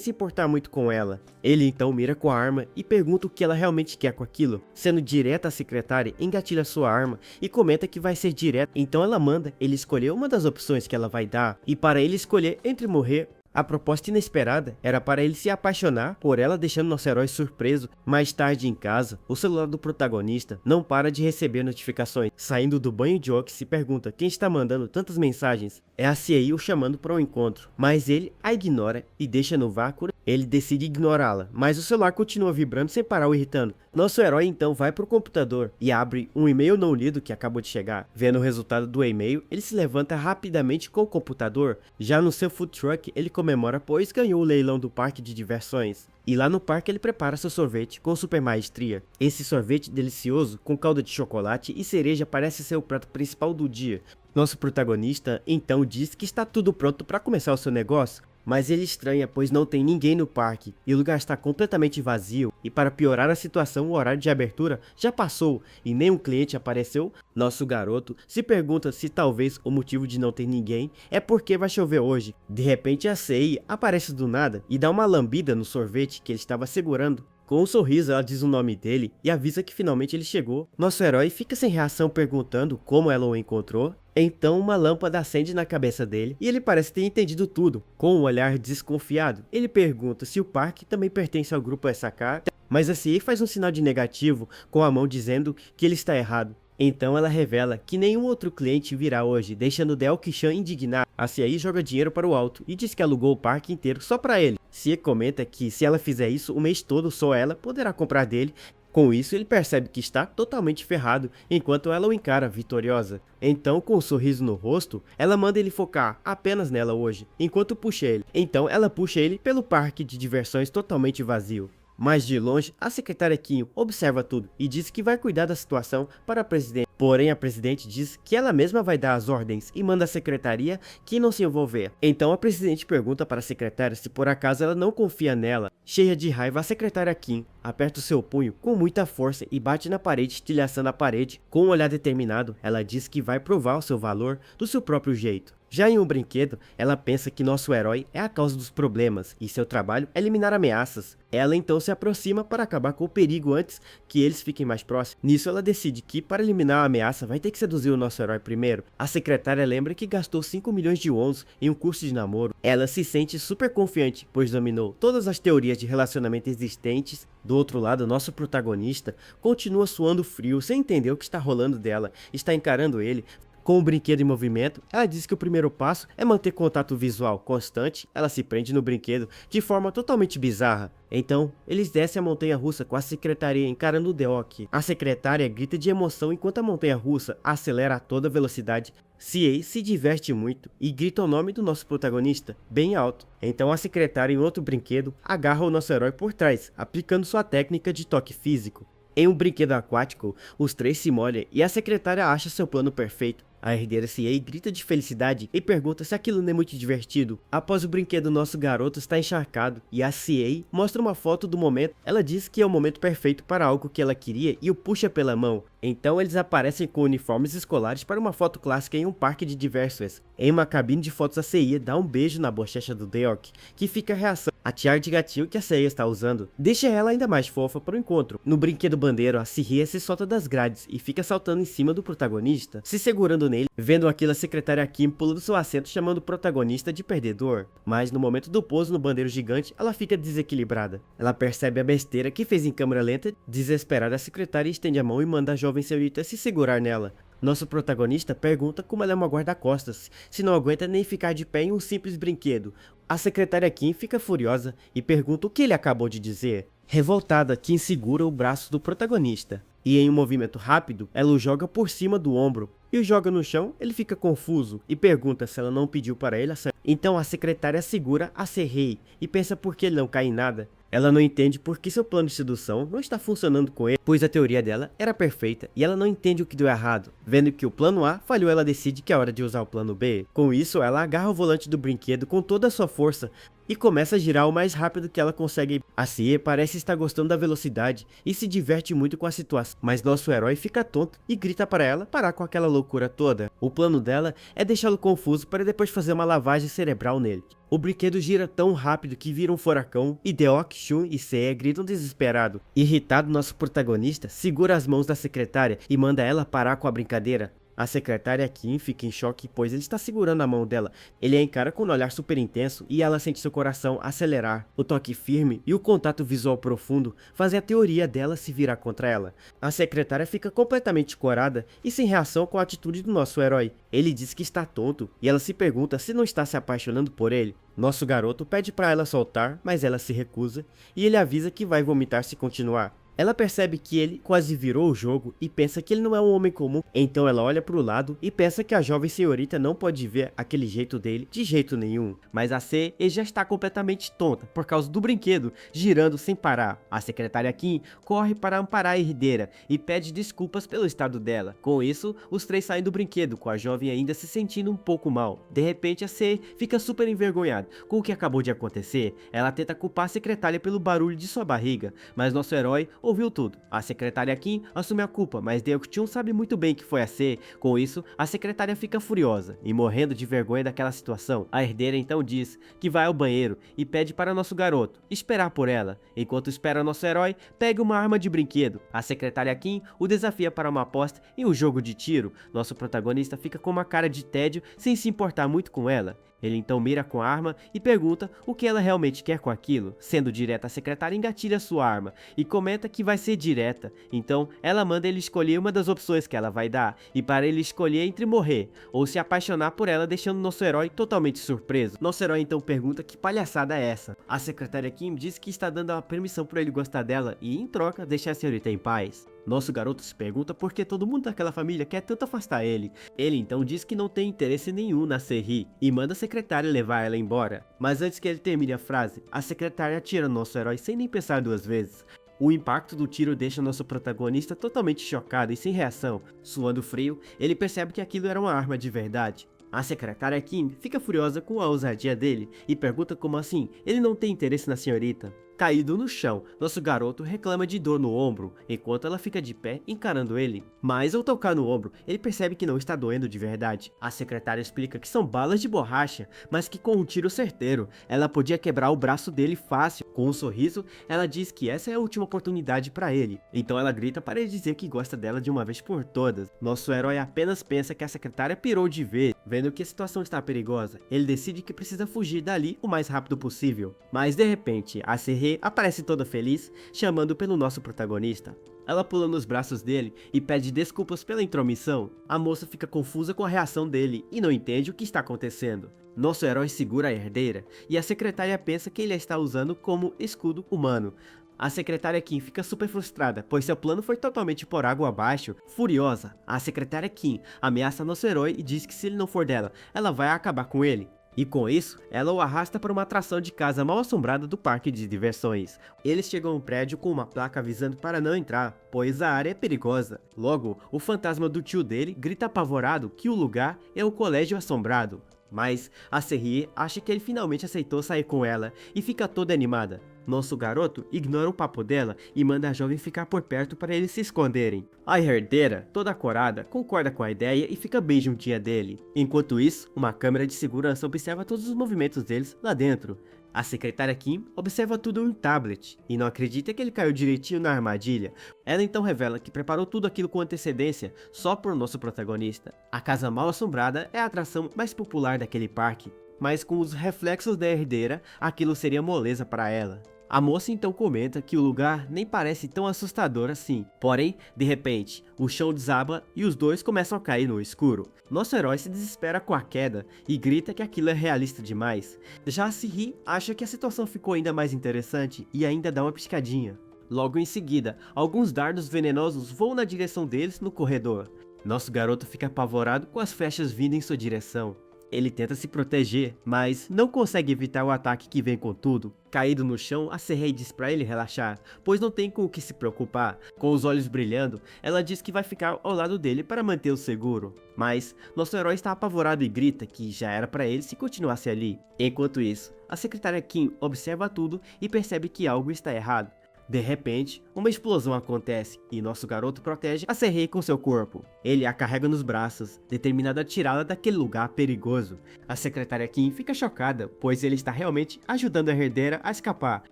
Speaker 1: se importar muito com ela. Ele então mira com a arma e pergunta o que ela realmente quer com aquilo. Sendo direta, a secretária engatilha sua arma e comenta que vai ser direta. Então ela manda ele escolher uma das opções que ela vai dar. E para ele escolher entre morrer, a proposta inesperada era para ele se apaixonar por ela, deixando nosso herói surpreso. Mais tarde em casa, o celular do protagonista não para de receber notificações. Saindo do banho, Jock se pergunta quem está mandando tantas mensagens. É a Cie o chamando para um encontro, mas ele a ignora e deixa no vácuo. Ele decide ignorá-la, mas o celular continua vibrando sem parar o irritando. Nosso herói então vai para o computador e abre um e-mail não lido que acabou de chegar. Vendo o resultado do e-mail, ele se levanta rapidamente com o computador. Já no seu food truck, ele comemora pois ganhou o leilão do parque de diversões. E lá no parque ele prepara seu sorvete com super maestria. Esse sorvete delicioso com calda de chocolate e cereja parece ser o prato principal do dia. Nosso protagonista então diz que está tudo pronto para começar o seu negócio. Mas ele estranha, pois não tem ninguém no parque e o lugar está completamente vazio. E para piorar a situação, o horário de abertura já passou e nenhum cliente apareceu. Nosso garoto se pergunta se talvez o motivo de não ter ninguém é porque vai chover hoje. De repente a Sei aparece do nada e dá uma lambida no sorvete que ele estava segurando. Com um sorriso, ela diz o nome dele e avisa que finalmente ele chegou. Nosso herói fica sem reação perguntando como ela o encontrou. Então uma lâmpada acende na cabeça dele e ele parece ter entendido tudo. Com um olhar desconfiado, ele pergunta se o parque também pertence ao grupo SK, mas a Cie faz um sinal de negativo com a mão dizendo que ele está errado. Então ela revela que nenhum outro cliente virá hoje, deixando Deok-chan indignado. A Cie joga dinheiro para o alto e diz que alugou o parque inteiro só para ele. Cie comenta que se ela fizer isso o mês todo, só ela poderá comprar dele. Com isso, ele percebe que está totalmente ferrado, enquanto ela o encara vitoriosa. Então, com um sorriso no rosto, ela manda ele focar apenas nela hoje, enquanto puxa ele. Então, ela puxa ele pelo parque de diversões totalmente vazio. Mas de longe, a secretária Kim observa tudo e diz que vai cuidar da situação para a presidente. Porém, a presidente diz que ela mesma vai dar as ordens e manda a secretaria que não se envolver. Então a presidente pergunta para a secretária se por acaso ela não confia nela. Cheia de raiva, a secretária Kim aperta o seu punho com muita força e bate na parede, estilhaçando a parede. Com um olhar determinado, ela diz que vai provar o seu valor do seu próprio jeito. Já em um brinquedo, ela pensa que nosso herói é a causa dos problemas e seu trabalho é eliminar ameaças. Ela então se aproxima para acabar com o perigo antes que eles fiquem mais próximos. Nisso ela decide que para eliminar a ameaça vai ter que seduzir o nosso herói primeiro. A secretária lembra que gastou 5 milhões de wons em um curso de namoro. Ela se sente super confiante, pois dominou todas as teorias de relacionamento existentes. Do outro lado, nosso protagonista continua suando frio, sem entender o que está rolando dela. Está encarando ele. Com o brinquedo em movimento, ela diz que o primeiro passo é manter contato visual constante. Ela se prende no brinquedo de forma totalmente bizarra. Então, eles descem a montanha-russa com a secretária encarando o Deok. A secretária grita de emoção enquanto a montanha-russa acelera a toda velocidade. Cie se diverte muito e grita o nome do nosso protagonista, bem alto. Então a secretária em outro brinquedo agarra o nosso herói por trás, aplicando sua técnica de toque físico. Em um brinquedo aquático, os três se molham e a secretária acha seu plano perfeito. A herdeira CA grita de felicidade e pergunta se aquilo não é muito divertido. Após o brinquedo, nosso garoto está encharcado e a CA mostra uma foto do momento. Ela diz que é o momento perfeito para algo que ela queria e o puxa pela mão. Então eles aparecem com uniformes escolares para uma foto clássica em um parque de diversões. Em uma cabine de fotos, a CIA dá um beijo na bochecha do Deok, que fica a reação a tiara de gatinho que a CIA está usando. Deixa ela ainda mais fofa para o encontro. No brinquedo bandeiro, a Sirria se solta das grades e fica saltando em cima do protagonista, se segurando nele. Vendo aquilo, a secretária Kim pula do seu assento chamando o protagonista de perdedor. Mas no momento do pouso no bandeiro gigante, ela fica desequilibrada. Ela percebe a besteira que fez em câmera lenta. Desesperada, a secretária estende a mão e manda a jovem senhorita se segurar nela. Nosso protagonista pergunta como ela é uma guarda-costas, se não aguenta nem ficar de pé em um simples brinquedo. A secretária Kim fica furiosa e pergunta o que ele acabou de dizer. Revoltada, Kim segura o braço do protagonista e em um movimento rápido, ela o joga por cima do ombro e o joga no chão. Ele fica confuso e pergunta se ela não pediu para ele acertar. Então a secretária segura a Serrei e pensa por que ele não cai em nada. Ela não entende porque seu plano de sedução não está funcionando com ele, pois a teoria dela era perfeita e ela não entende o que deu errado. Vendo que o plano A falhou, ela decide que é hora de usar o plano B. Com isso, ela agarra o volante do brinquedo com toda a sua força e começa a girar o mais rápido que ela consegue. A CA parece estar gostando da velocidade e se diverte muito com a situação, mas nosso herói fica tonto e grita para ela parar com aquela loucura toda. O plano dela é deixá-lo confuso para depois fazer uma lavagem cerebral nele. O brinquedo gira tão rápido que vira um furacão e Deok, Shun e CA gritam desesperado. Irritado, nosso protagonista segura as mãos da secretária e manda ela parar com a brincadeira. A secretária Kim fica em choque, pois ele está segurando a mão dela. Ele a encara com um olhar super intenso e ela sente seu coração acelerar. O toque firme e o contato visual profundo fazem a teoria dela se virar contra ela. A secretária fica completamente corada e sem reação com a atitude do nosso herói. Ele diz que está tonto e ela se pergunta se não está se apaixonando por ele. Nosso garoto pede para ela soltar, mas ela se recusa e ele avisa que vai vomitar se continuar. Ela percebe que ele quase virou o jogo e pensa que ele não é um homem comum, então ela olha para o lado e pensa que a jovem senhorita não pode ver aquele jeito dele de jeito nenhum. Mas a C já está completamente tonta por causa do brinquedo girando sem parar. A secretária Kim corre para amparar a herdeira e pede desculpas pelo estado dela. Com isso, os três saem do brinquedo, com a jovem ainda se sentindo um pouco mal. De repente, a C fica super envergonhada com o que acabou de acontecer. Ela tenta culpar a secretária pelo barulho de sua barriga, mas nosso herói ouviu tudo. A secretária Kim assume a culpa, mas Deok-chun sabe muito bem que foi a C. Com isso, a secretária fica furiosa e morrendo de vergonha daquela situação. A herdeira então diz que vai ao banheiro e pede para nosso garoto esperar por ela. Enquanto espera, nosso herói pega uma arma de brinquedo. A secretária Kim o desafia para uma aposta em um jogo de tiro. Nosso protagonista fica com uma cara de tédio sem se importar muito com ela. Ele então mira com a arma e pergunta o que ela realmente quer com aquilo. Sendo direta, a secretária engatilha sua arma e comenta que vai ser direta. Então ela manda ele escolher uma das opções que ela vai dar, e para ele escolher entre morrer ou se apaixonar por ela, deixando nosso herói totalmente surpreso. Nosso herói então pergunta que palhaçada é essa. A secretária Kim diz que está dando a permissão para ele gostar dela e em troca deixar a senhorita em paz. Nosso garoto se pergunta por que todo mundo daquela família quer tanto afastar ele. Ele então diz que não tem interesse nenhum na Serri e manda a secretária levar ela embora. Mas antes que ele termine a frase, a secretária atira nosso herói sem nem pensar duas vezes. O impacto do tiro deixa nosso protagonista totalmente chocado e sem reação. Suando frio, ele percebe que aquilo era uma arma de verdade. A secretária Kim fica furiosa com a ousadia dele e pergunta como assim ele não tem interesse na senhorita. Caído no chão, nosso garoto reclama de dor no ombro, enquanto ela fica de pé encarando ele. Mas ao tocar no ombro, ele percebe que não está doendo de verdade. A secretária explica que são balas de borracha, mas que com um tiro certeiro, ela podia quebrar o braço dele fácil. Com um sorriso, ela diz que essa é a última oportunidade para ele. Então ela grita para ele dizer que gosta dela de uma vez por todas. Nosso herói apenas pensa que a secretária pirou de vez. Vendo que a situação está perigosa, ele decide que precisa fugir dali o mais rápido possível. Mas de repente, a Serrei aparece toda feliz, chamando pelo nosso protagonista. Ela pula nos braços dele e pede desculpas pela intromissão. A moça fica confusa com a reação dele e não entende o que está acontecendo. Nosso herói segura a herdeira e a secretária pensa que ele a está usando como escudo humano. A secretária Kim fica super frustrada, pois seu plano foi totalmente por água abaixo. Furiosa, a secretária Kim ameaça nosso herói e diz que se ele não for dela, ela vai acabar com ele. E com isso, ela o arrasta para uma atração de casa mal assombrada do parque de diversões. Eles chegam a um prédio com uma placa avisando para não entrar, pois a área é perigosa. Logo, o fantasma do tio dele grita apavorado que o lugar é o colégio assombrado. Mas a Serrie acha que ele finalmente aceitou sair com ela e fica toda animada. Nosso garoto ignora o papo dela e manda a jovem ficar por perto para eles se esconderem. A herdeira, toda corada, concorda com a ideia e fica bem juntinha dele. Enquanto isso, uma câmera de segurança observa todos os movimentos deles lá dentro. A secretária Kim observa tudo em um tablet e não acredita que ele caiu direitinho na armadilha. Ela então revela que preparou tudo aquilo com antecedência só por nosso protagonista. A casa mal assombrada é a atração mais popular daquele parque, mas com os reflexos da herdeira, aquilo seria moleza para ela. A moça então comenta que o lugar nem parece tão assustador assim, porém, de repente, o chão desaba e os dois começam a cair no escuro. Nosso herói se desespera com a queda e grita que aquilo é realista demais. Já a Serrie acha que a situação ficou ainda mais interessante e ainda dá uma piscadinha. Logo em seguida, alguns dardos venenosos voam na direção deles no corredor. Nosso garoto fica apavorado com as flechas vindo em sua direção. Ele tenta se proteger, mas não consegue evitar o ataque que vem com tudo. Caído no chão, a Serrie diz pra ele relaxar, pois não tem com o que se preocupar. Com os olhos brilhando, ela diz que vai ficar ao lado dele para mantê-lo seguro. Mas nosso herói está apavorado e grita que já era pra ele se continuasse ali. Enquanto isso, a secretária Kim observa tudo e percebe que algo está errado. De repente, uma explosão acontece e nosso garoto protege a Serrie com seu corpo. Ele a carrega nos braços, determinado a tirá-la daquele lugar perigoso. A secretária Kim fica chocada, pois ele está realmente ajudando a herdeira a escapar.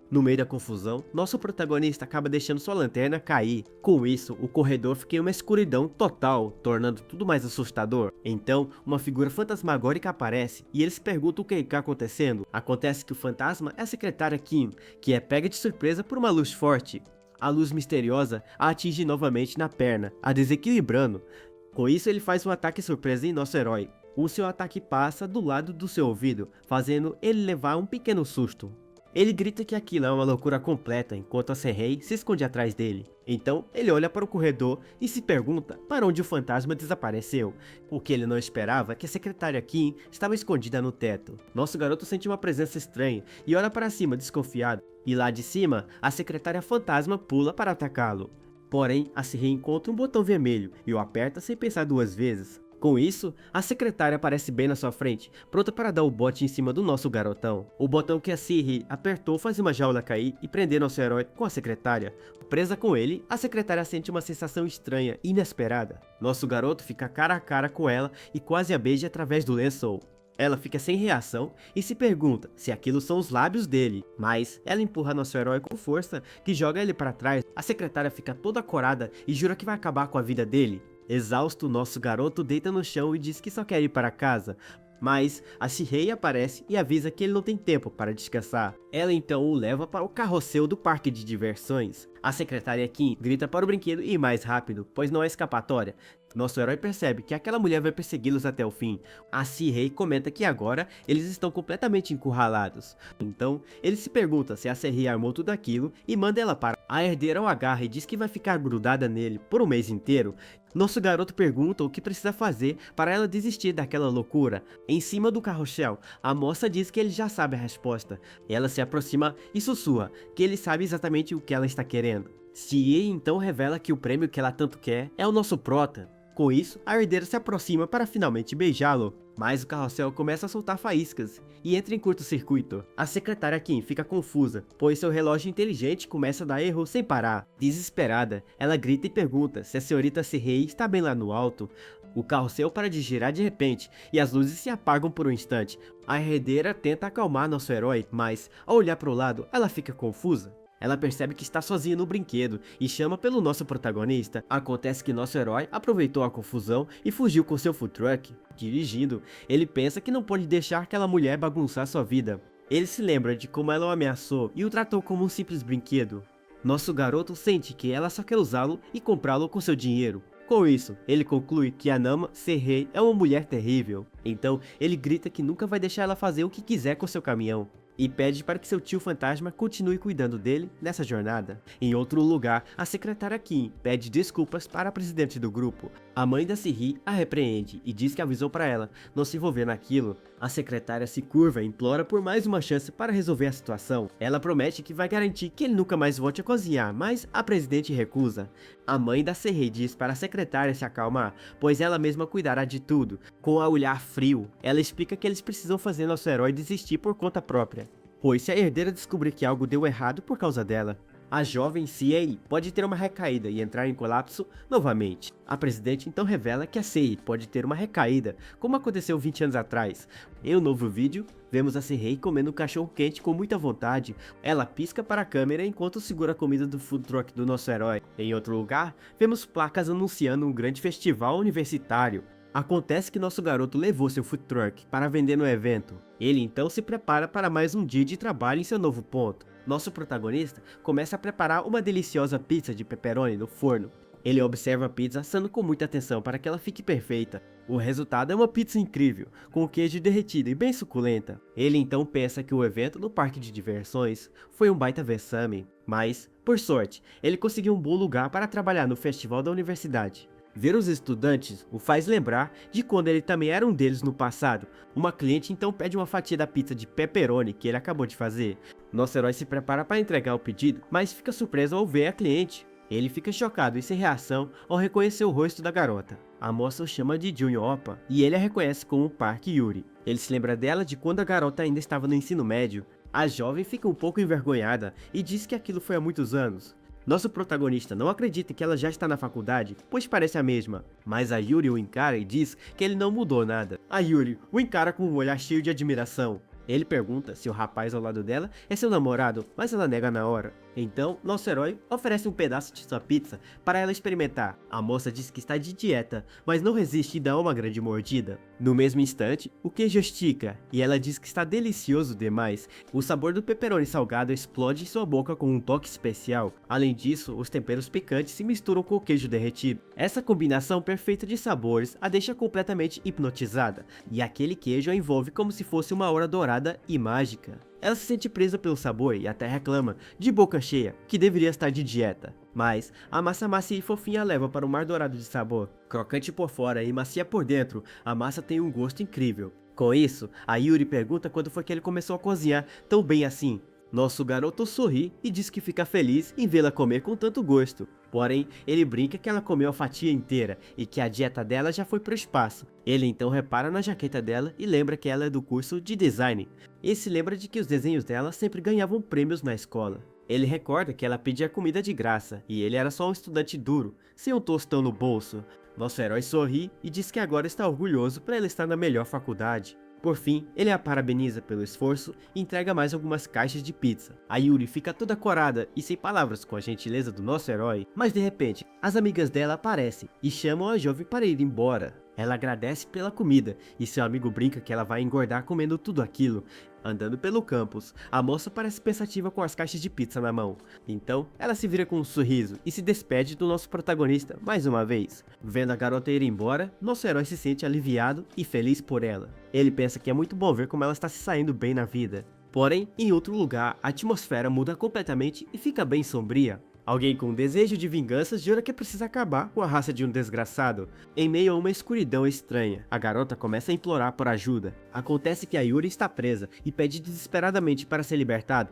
Speaker 1: No meio da confusão, nosso protagonista acaba deixando sua lanterna cair. Com isso, o corredor fica em uma escuridão total, tornando tudo mais assustador. Então, uma figura fantasmagórica aparece e eles perguntam o que está acontecendo. Acontece que o fantasma é a secretária Kim, que é pega de surpresa por uma luz forte. A luz misteriosa a atinge novamente na perna, a desequilibrando. Com isso, ele faz um ataque surpresa em nosso herói. O seu ataque passa do lado do seu ouvido, fazendo ele levar um pequeno susto. Ele grita que aquilo é uma loucura completa, enquanto a Serrie se esconde atrás dele. Então, ele olha para o corredor e se pergunta para onde o fantasma desapareceu. O que ele não esperava é que a secretária Kim estava escondida no teto. Nosso garoto sente uma presença estranha e olha para cima desconfiado. E lá de cima, a secretária fantasma pula para atacá-lo. Porém, a Serrie encontra um botão vermelho e o aperta sem pensar duas vezes. Com isso, a secretária aparece bem na sua frente, pronta para dar o bote em cima do nosso garotão. O botão que a Serrie apertou faz uma jaula cair e prender nosso herói com a secretária. Presa com ele, a secretária sente uma sensação estranha e inesperada. Nosso garoto fica cara a cara com ela e quase a beija através do lençol. Ela fica sem reação e se pergunta se aquilo são os lábios dele, mas ela empurra nosso herói com força que joga ele para trás. A secretária fica toda corada e jura que vai acabar com a vida dele. Exausto, nosso garoto deita no chão e diz que só quer ir para casa, mas a Serrie aparece e avisa que ele não tem tempo para descansar. Ela então o leva para o carrossel do parque de diversões. A secretária Kim grita para o brinquedo ir mais rápido, pois não há escapatória. Nosso herói percebe que aquela mulher vai persegui-los até o fim. A Serrie comenta que agora eles estão completamente encurralados. Então, ele se pergunta se a Serrie armou tudo aquilo e manda ela para. A herdeira o agarra e diz que vai ficar grudada nele por um mês inteiro. Nosso garoto pergunta o que precisa fazer para ela desistir daquela loucura. Em cima do carrossel, a moça diz que ele já sabe a resposta. Ela se aproxima e sussurra que ele sabe exatamente o que ela está querendo. Serrie então revela que o prêmio que ela tanto quer é o nosso prota. Com isso, a herdeira se aproxima para finalmente beijá-lo, mas o carrossel começa a soltar faíscas e entra em curto-circuito. A secretária Kim fica confusa, pois seu relógio inteligente começa a dar erro sem parar. Desesperada, ela grita e pergunta se a senhorita Serrie está bem lá no alto. O carrossel para de girar de repente e as luzes se apagam por um instante. A herdeira tenta acalmar nosso herói, mas ao olhar para o lado, ela fica confusa. Ela percebe que está sozinha no brinquedo e chama pelo nosso protagonista. Acontece que nosso herói aproveitou a confusão e fugiu com seu food truck. Dirigindo, ele pensa que não pode deixar aquela mulher bagunçar sua vida. Ele se lembra de como ela o ameaçou e o tratou como um simples brinquedo. Nosso garoto sente que ela só quer usá-lo e comprá-lo com seu dinheiro. Com isso, ele conclui que a Nama Serrie é uma mulher terrível. Então, ele grita que nunca vai deixar ela fazer o que quiser com seu caminhão. E pede para que seu tio fantasma continue cuidando dele nessa jornada. Em outro lugar, a secretária Kim pede desculpas para a presidente do grupo. A mãe da Serrie a repreende e diz que avisou para ela não se envolver naquilo. A secretária se curva e implora por mais uma chance para resolver a situação. Ela promete que vai garantir que ele nunca mais volte a cozinhar, mas a presidente recusa. A mãe da Serrei diz para a secretária se acalmar, pois ela mesma cuidará de tudo. Com a olhar frio, ela explica que eles precisam fazer nosso herói desistir por conta própria, pois se a herdeira descobrir que algo deu errado por causa dela, a jovem Sei pode ter uma recaída e entrar em colapso novamente. A presidente então revela que a Sei pode ter uma recaída, como aconteceu 20 anos atrás. Em um novo vídeo, vemos a Sei comendo um cachorro quente com muita vontade. Ela pisca para a câmera enquanto segura a comida do food truck do nosso herói. Em outro lugar, vemos placas anunciando um grande festival universitário. Acontece que nosso garoto levou seu food truck para vender no evento. Ele então se prepara para mais um dia de trabalho em seu novo ponto. Nosso protagonista começa a preparar uma deliciosa pizza de pepperoni no forno. Ele observa a pizza assando com muita atenção para que ela fique perfeita. O resultado é uma pizza incrível, com queijo derretido e bem suculenta. Ele então pensa que o evento no parque de diversões foi um baita vexame, mas, por sorte, ele conseguiu um bom lugar para trabalhar no festival da universidade. Ver os estudantes o faz lembrar de quando ele também era um deles no passado. Uma cliente então pede uma fatia da pizza de pepperoni que ele acabou de fazer. Nosso herói se prepara para entregar o pedido, mas fica surpreso ao ver a cliente. Ele fica chocado e sem reação ao reconhecer o rosto da garota. A moça o chama de Junior Oppa e ele a reconhece como Park Yuri. Ele se lembra dela de quando a garota ainda estava no ensino médio. A jovem fica um pouco envergonhada e diz que aquilo foi há muitos anos. Nosso protagonista não acredita que ela já está na faculdade, pois parece a mesma, mas a Yuri o encara e diz que ele não mudou nada. A Yuri o encara com um olhar cheio de admiração. Ele pergunta se o rapaz ao lado dela é seu namorado, mas ela nega na hora. Então, nosso herói oferece um pedaço de sua pizza para ela experimentar. A moça diz que está de dieta, mas não resiste e dá uma grande mordida. No mesmo instante, o queijo estica e ela diz que está delicioso demais. O sabor do pepperoni salgado explode em sua boca com um toque especial. Além disso, os temperos picantes se misturam com o queijo derretido. Essa combinação perfeita de sabores a deixa completamente hipnotizada, e aquele queijo a envolve como se fosse uma aura dourada e mágica. Ela se sente presa pelo sabor e até reclama, de boca cheia, que deveria estar de dieta. Mas a massa macia e fofinha a leva para um mar dourado de sabor. Crocante por fora e macia por dentro, a massa tem um gosto incrível. Com isso, a Yuri pergunta quando foi que ele começou a cozinhar tão bem assim. Nosso garoto sorri e diz que fica feliz em vê-la comer com tanto gosto. Porém, ele brinca que ela comeu a fatia inteira e que a dieta dela já foi pro espaço. Ele então repara na jaqueta dela e lembra que ela é do curso de design. E se lembra de que os desenhos dela sempre ganhavam prêmios na escola. Ele recorda que ela pedia comida de graça e ele era só um estudante duro, sem um tostão no bolso. Nosso herói sorri e diz que agora está orgulhoso por ela estar na melhor faculdade. Por fim, ele a parabeniza pelo esforço e entrega mais algumas caixas de pizza. A Yuri fica toda corada e sem palavras com a gentileza do nosso herói, mas de repente, as amigas dela aparecem e chamam a jovem para ir embora. Ela agradece pela comida e seu amigo brinca que ela vai engordar comendo tudo aquilo. Andando pelo campus, a moça parece pensativa com as caixas de pizza na mão. Então, ela se vira com um sorriso e se despede do nosso protagonista mais uma vez. Vendo a garota ir embora, nosso herói se sente aliviado e feliz por ela. Ele pensa que é muito bom ver como ela está se saindo bem na vida. Porém, em outro lugar, a atmosfera muda completamente e fica bem sombria. Alguém com desejo de vingança jura que precisa acabar com a raça de um desgraçado. Em meio a uma escuridão estranha, a garota começa a implorar por ajuda. Acontece que a Yuri está presa e pede desesperadamente para ser libertada,